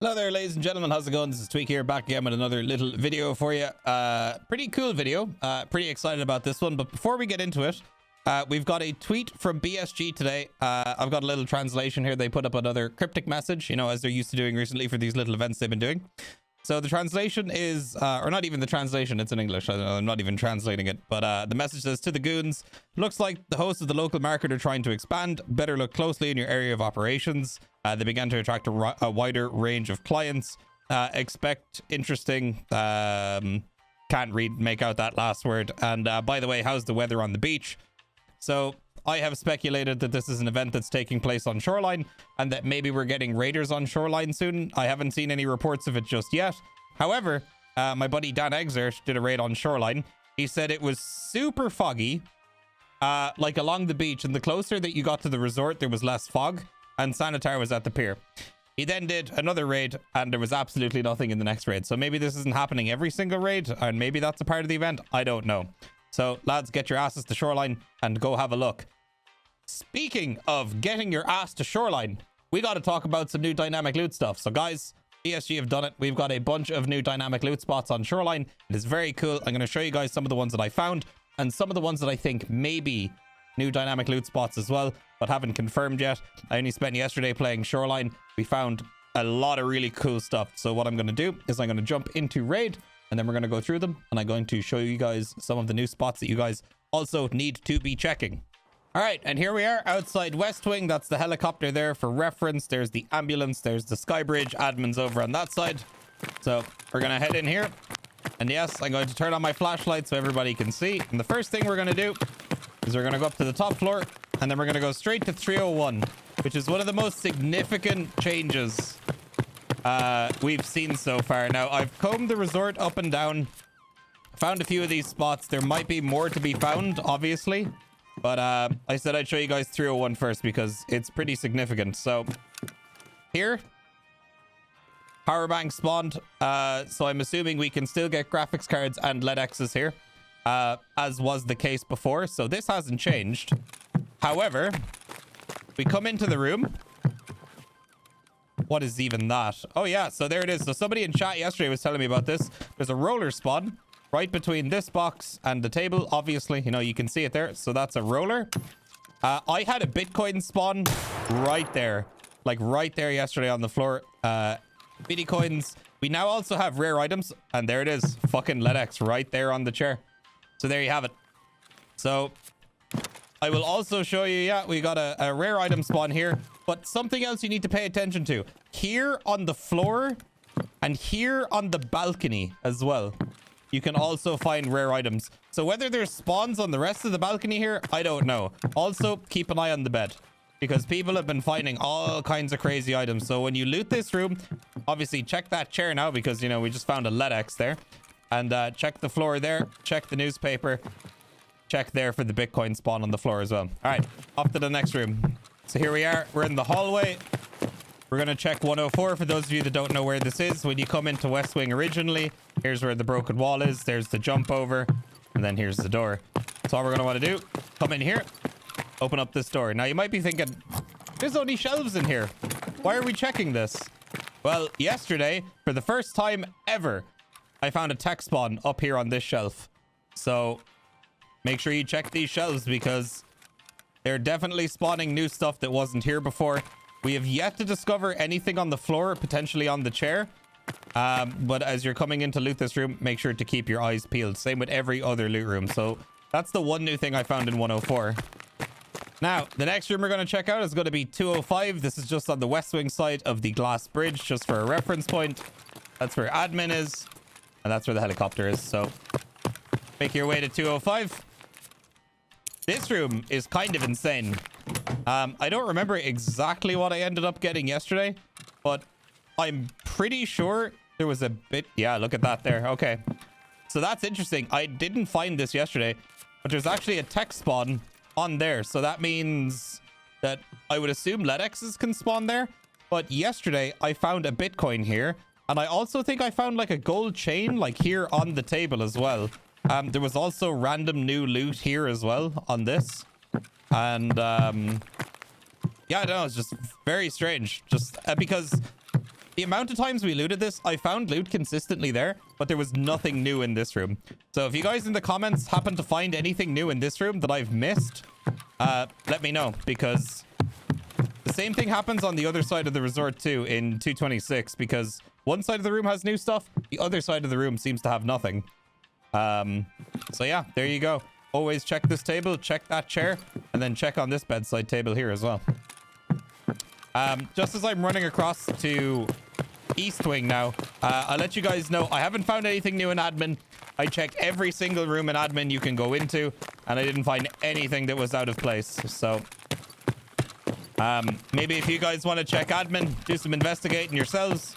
Hello there, ladies and gentlemen. How's it going? This is TweaK here, back again with another little video for you. Pretty cool video. Pretty excited about this one. But before we get into it, we've got a tweet from BSG today. I've got a little translation here. They put up another cryptic message, you know, as they're used to doing recently for these little events they've been doing. So the translation is, or not even the translation, it's in English. I don't know, I'm not even translating it. But the message says, to the goons, looks like the hosts of the local market are trying to expand. Better look closely in your area of operations. They began to attract a wider range of clients. Expect interesting, can't make out that last word. And by the way, how's the weather on the beach? So I have speculated that this is an event that's taking place on Shoreline and that maybe we're getting raiders on Shoreline soon. I haven't seen any reports of it just yet. However, my buddy Dan Exert did a raid on Shoreline. He said it was super foggy, like along the beach, and the closer that you got to the resort, there was less fog, and Sanitar was at the pier. He then did another raid and there was absolutely nothing in the next raid. So maybe this isn't happening every single raid, and maybe that's a part of the event. I don't know. So lads, get your asses to Shoreline and go have a look. Speaking of getting your ass to Shoreline, we got to talk about some new dynamic loot stuff. So guys, ESG have done it. We've got a bunch of new dynamic loot spots on Shoreline. It is very cool. I'm going to show you guys some of the ones that I found and some of the ones that I think may be new dynamic loot spots as well, but haven't confirmed yet. I only spent yesterday playing Shoreline. We found a lot of really cool stuff. So what I'm going to do is I'm going to jump into raid and then we're going to go through them, and I'm going to show you guys some of the new spots that you guys also need to be checking. All right, and here we are outside West Wing. That's the helicopter there for reference. There's the ambulance. There's the sky bridge. Admin's over on that side. So we're going to head in here. And yes, I'm going to turn on my flashlight so everybody can see. And the first thing we're going to do is we're going to go up to the top floor, and then we're going to go straight to 301, which is one of the most significant changes we've seen so far. Now, I've combed the resort up and down, found a few of these spots. There might be more to be found, obviously. But I said I'd show you guys 301 first because it's pretty significant. So here, power bank spawned. So I'm assuming we can still get graphics cards and LEDXs here, as was the case before. So this hasn't changed. However, we come into the room. What is even that? Oh yeah, so there it is. So somebody in chat yesterday was telling me about this. There's a roller spawn right between this box and the table. Obviously, you know, you can see it there. So that's a roller. I had a Bitcoin spawn right there, like right there yesterday on the floor. Bitcoins. We now also have rare items, and there it is, fucking LEDX right there on the chair. So there you have it. So I will also show you, yeah, we got a rare item spawn here, but something else you need to pay attention to. Here on the floor and here on the balcony as well, you can also find rare items. So whether there's spawns on the rest of the balcony here, I don't know. Also, keep an eye on the bed, because people have been finding all kinds of crazy items. So when you loot this room, obviously check that chair now, because, you know, we just found a LEDX there. And check the floor there. Check the newspaper. Check there for the Bitcoin spawn on the floor as well. All right, off to the next room. So here we are. We're in the hallway. We're going to check 104 for those of you that don't know where this is. When you come into West Wing originally, here's where the broken wall is. There's the jump over, and then here's the door. So all we're going to want to do, come in here, open up this door. Now you might be thinking, there's only shelves in here. Why are we checking this? Well, yesterday, for the first time ever, I found a tech spawn up here on this shelf. So make sure you check these shelves, because they're definitely spawning new stuff that wasn't here before. We have yet to discover anything on the floor, potentially on the chair. But as you're coming in to loot this room, make sure to keep your eyes peeled. Same with every other loot room. So that's the one new thing I found in 104. Now, the next room we're going to check out is going to be 205. This is just on the West Wing side of the glass bridge, just for a reference point. That's where admin is, and that's where the helicopter is. So make your way to 205. This room is kind of insane. I don't remember exactly what I ended up getting yesterday, but I'm pretty sure there was a bit. Yeah, look at that there. Okay, so that's interesting. I didn't find this yesterday, but there's actually a tech spawn on there. So that means that I would assume LEDXs can spawn there. But yesterday I found a Bitcoin here, and I also think I found like a gold chain like here on the table as well. There was also random new loot here as well on this. And yeah, I don't know, it's just very strange. Just because the amount of times we looted this, I found loot consistently there, but there was nothing new in this room. So if you guys in the comments happen to find anything new in this room that I've missed, let me know, because the same thing happens on the other side of the resort too in 226, because one side of the room has new stuff, the other side of the room seems to have nothing. So yeah, there you go. Always check this table, check that chair, and then check on this bedside table here as well. Just as I'm running across to East Wing now, I'll let you guys know I haven't found anything new in admin. I checked every single room in admin you can go into, and I didn't find anything that was out of place. So maybe if you guys want to check admin, do some investigating yourselves,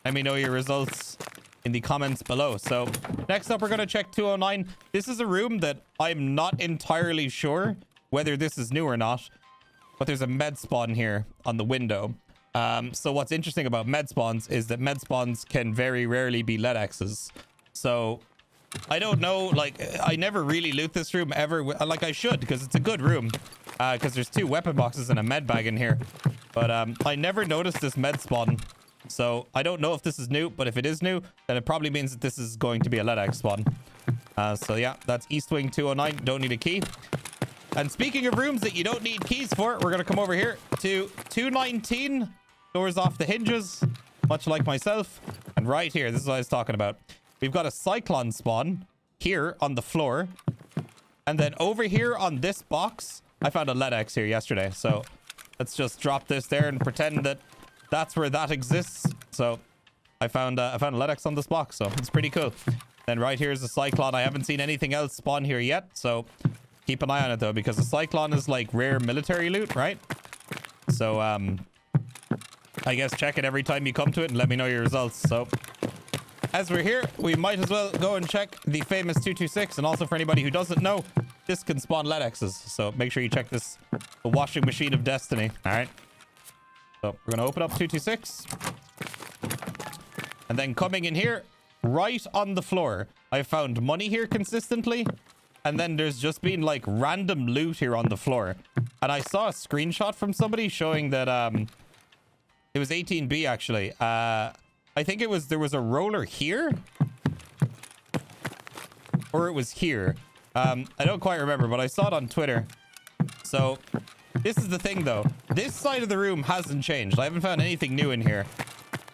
let me know your results in the comments below. So next up, we're going to check 209. This is a room that I'm not entirely sure whether this is new or not, but there's a med spawn here on the window. So what's interesting about med spawns is that med spawns can very rarely be LEDXs. So I don't know, like, I never really loot this room ever. Like, I should, because it's a good room, because there's 2 weapon boxes and a med bag in here. But I never noticed this med spawn. So I don't know if this is new, but if it is new, then it probably means that this is going to be a LEDX spawn. So yeah, that's East Wing 209. Don't need a key. And speaking of rooms that you don't need keys for, we're going to come over here to 219. Doors off the hinges, much like myself. And right here, this is what I was talking about. We've got a cyclone spawn here on the floor. And then over here on this box, I found a LEDX here yesterday. So let's just drop this there and pretend that that's where that exists. So I found a LEDX on this box, so it's pretty cool. Then right here is a cyclone. I haven't seen anything else spawn here yet, so keep an eye on it though, because the cyclone is like rare military loot, right? So I guess check it every time you come to it and let me know your results. So as we're here, we might as well go and check the famous 226. And also for anybody who doesn't know, this can spawn LEDXs. So make sure you check this, the washing machine of destiny. All right. So we're going to open up 226. And then coming in here, right on the floor, I found money here consistently. And then there's just been like random loot here on the floor. And I saw a screenshot from somebody showing that it was 18B actually. I think there was a roller here. Or it was here. I don't quite remember, but I saw it on Twitter. So this is the thing though. This side of the room hasn't changed. I haven't found anything new in here.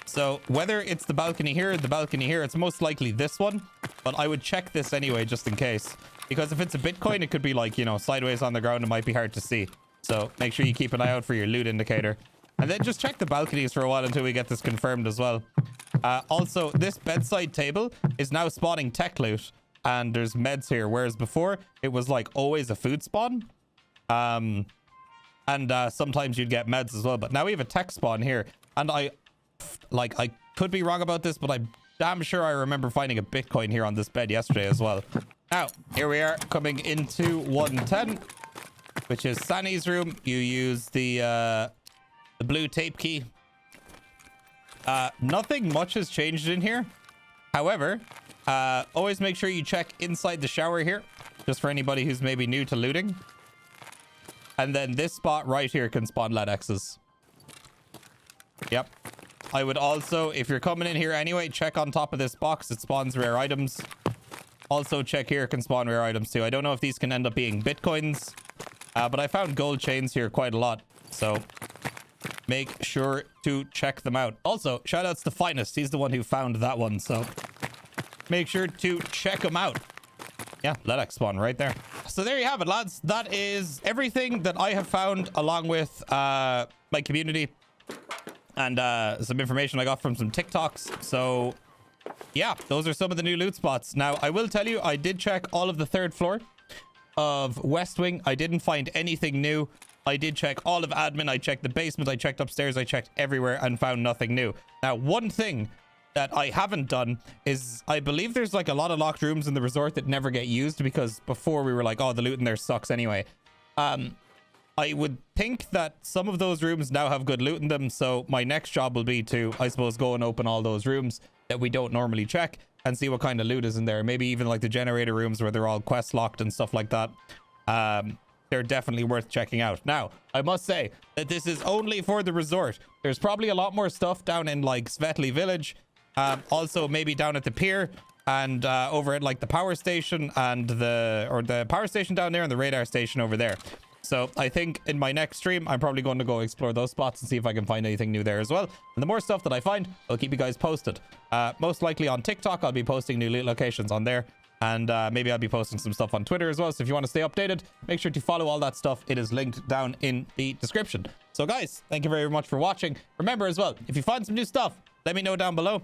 So whether it's the balcony here or the balcony here, it's most likely this one. But I would check this anyway, just in case. Because if it's a Bitcoin, it could be like, you know, sideways on the ground. It might be hard to see. So make sure you keep an eye out for your loot indicator. And then just check the balconies for a while until we get this confirmed as well. Also, this bedside table is now spawning tech loot. And there's meds here. Whereas before, it was like always a food spawn. And sometimes you'd get meds as well. But now we have a tech spawn here. And I could be wrong about this, but I'm damn sure I remember finding a Bitcoin here on this bed yesterday as well. Now, here we are coming into 110, which is Sunny's room. You use the blue tape key. Nothing much has changed in here. However, always make sure you check inside the shower here, just for anybody who's maybe new to looting. And then this spot right here can spawn LEDXs. Yep. I would also, if you're coming in here anyway, check on top of this box. It spawns rare items. Also check here, can spawn rare items too. I don't know if these can end up being Bitcoins, but I found gold chains here quite a lot. So make sure to check them out. Also, shout outs to Finest. He's the one who found that one. So make sure to check him out. Yeah, LEDX spawn right there. So there you have it, lads. That is everything that I have found along with my community. And some information I got from some TikToks. So yeah, those are some of the new loot spots. Now, I will tell you, I did check all of the 3rd floor of West Wing. I didn't find anything new. I did check all of admin. I checked the basement. I checked upstairs. I checked everywhere and found nothing new. Now, one thing that I haven't done is I believe there's like a lot of locked rooms in the resort that never get used, because before we were like, oh, the loot in there sucks anyway. I would think that some of those rooms now have good loot in them. So my next job will be to, I suppose, go and open all those rooms that we don't normally check and see what kind of loot is in there. Maybe even like the generator rooms where they're all quest locked and stuff like that. Because they're definitely worth checking out. Now, I must say that this is only for the resort. There's probably a lot more stuff down in like Svetli village. Also maybe down at the pier and over at like the power station and the power station down there and the radar station over there. So I think in my next stream, I'm probably going to go explore those spots and see if I can find anything new there as well. And the more stuff that I find, I'll keep you guys posted. Most likely on TikTok, I'll be posting new loot locations on there. And maybe I'll be posting some stuff on Twitter as well. So if you want to stay updated, make sure to follow all that stuff. It is linked down in the description. So guys, thank you very much for watching. Remember as well, if you find some new stuff, let me know down below.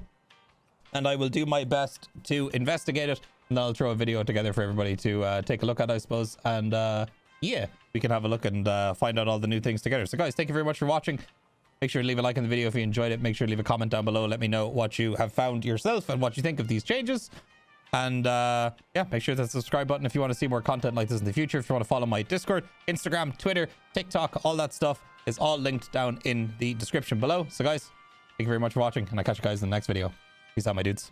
And I will do my best to investigate it. And I'll throw a video together for everybody to take a look at, I suppose. And yeah, we can have a look and find out all the new things together. So guys, thank you very much for watching. Make sure to leave a like in the video if you enjoyed it. Make sure to leave a comment down below. Let me know what you have found yourself and what you think of these changes. And yeah, make sure to hit the subscribe button if you want to see more content like this in the future. If you want to follow my Discord, Instagram, Twitter, TikTok, all that stuff is all linked down in the description below. So guys, thank you very much for watching, and I'll catch you guys in the next video. Peace out, my dudes.